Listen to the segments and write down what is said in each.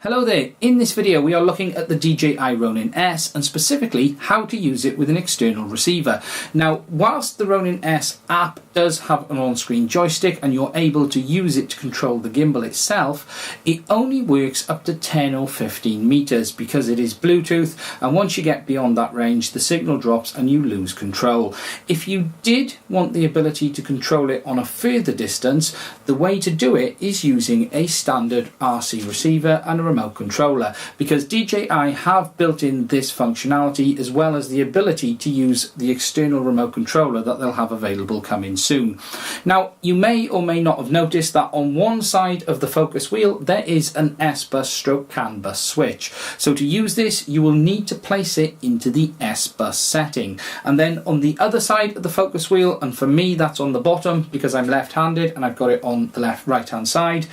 Hello there, in this video we are looking at the DJI Ronin S and specifically how to use it with an external receiver. Now whilst the Ronin S app does have an on-screen joystick and you're able to use it to control the gimbal itself, it only works up to 10 or 15 meters because it is Bluetooth, and once you get beyond that range the signal drops and you lose control. If you did want the ability to control it on a further distance, the way to do it is using a standard RC receiver and a remote controller, because DJI have built in this functionality as well as the ability to use the external remote controller that they'll have available coming soon. Now you may or may not have noticed that on one side of the focus wheel there is an S-bus stroke CAN bus switch. So to use this you will need to place it into the S-bus setting, and then on the other side of the focus wheel, and for me that's on the bottom because I'm left-handed and I've got it on the right hand side,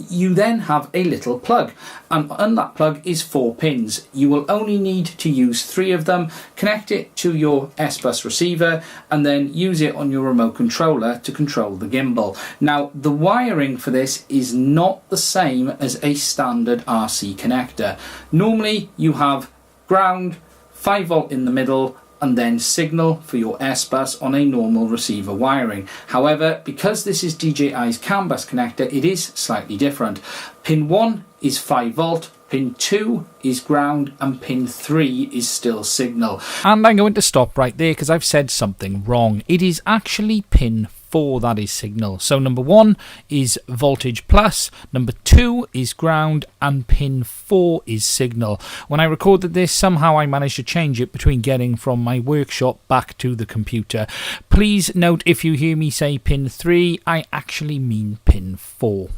you then have a little plug. And on that plug is 4 pins. You will only need to use 3 of them, connect it to your S-bus receiver and then use it on your remote controller to control the gimbal. Now the wiring for this is not the same as a standard RC connector. Normally you have ground, 5 volt in the middle, and then signal for your S-bus on a normal receiver wiring. However, because this is DJI's CAN bus connector, it is slightly different. Pin 1 is 5 volt, pin 2 is ground, and pin 3 is still signal. And I'm going to stop right there because I've said something wrong. It is actually pin 4 that is signal. So number 1 is voltage plus, number 2 is ground, and pin 4 is signal. When I recorded this, somehow I managed to change it between getting from my workshop back to the computer. Please note, if you hear me say pin 3, I actually mean pin 4.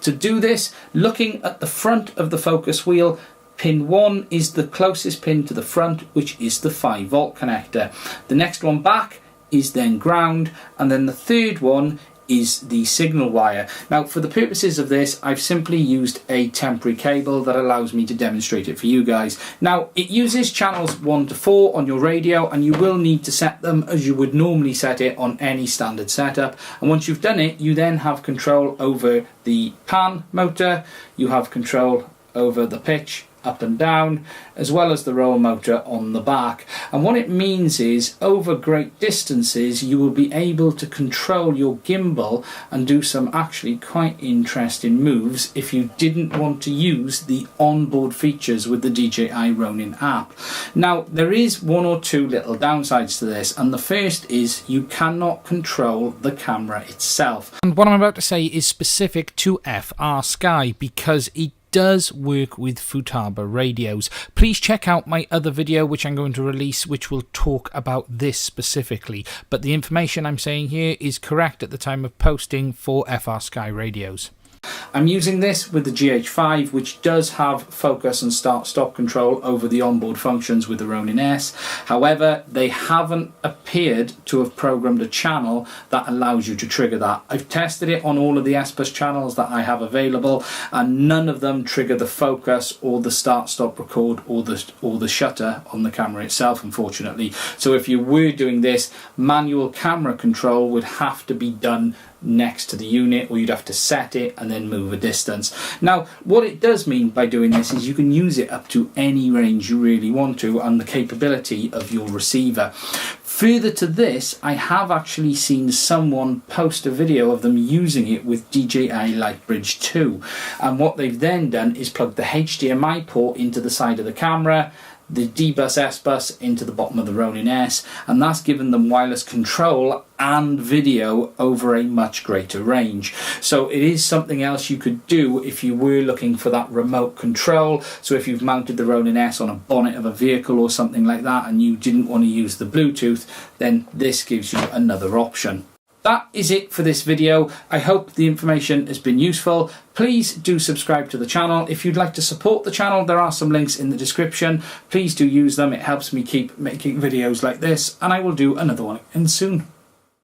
To do this, looking at the front of the focus wheel, pin 1 is the closest pin to the front, which is the 5 volt connector. The next one back is then ground, and then the third one is the signal wire. Now for the purposes of this I've simply used a temporary cable that allows me to demonstrate it for you guys. Now it uses channels 1 to 4 on your radio, and you will need to set them as you would normally set it on any standard setup, and once you've done it you then have control over the pan motor, you have control over the pitch up and down, as well as the roll motor on the back. And what it means is over great distances you will be able to control your gimbal and do some actually quite interesting moves if you didn't want to use the onboard features with the DJI Ronin app. Now there is 1 or 2 little downsides to this, and the first is you cannot control the camera itself. And what I'm about to say is specific to FRSKY because it does work with Futaba radios. Please check out my other video which I'm going to release, which will talk about this specifically, but the information I'm saying here is correct at the time of posting for FRSKY radios. I'm using this with the GH5, which does have focus and start-stop control over the onboard functions with the Ronin S. However, they haven't appeared to have programmed a channel that allows you to trigger that. I've tested it on all of the S-bus channels that I have available, and none of them trigger the focus or the start-stop record or the shutter on the camera itself, unfortunately. So if you were doing this, manual camera control would have to be done next to the unit, or you'd have to set it and then move a distance. Now what it does mean by doing this is you can use it up to any range you really want to and the capability of your receiver. Further to this, I have actually seen someone post a video of them using it with DJI Lightbridge 2, and what they've then done is plug the HDMI port into the side of the camera, the D-bus S-bus into the bottom of the Ronin S, and that's given them wireless control and video over a much greater range. So it is something else you could do if you were looking for that remote control. So if you've mounted the Ronin S on a bonnet of a vehicle or something like that and you didn't want to use the Bluetooth, then this gives you another option. That is it for this video. I hope the information has been useful. Please do subscribe to the channel. If you'd like to support the channel, there are some links in the description. Please do use them. It helps me keep making videos like this, and I will do another one soon.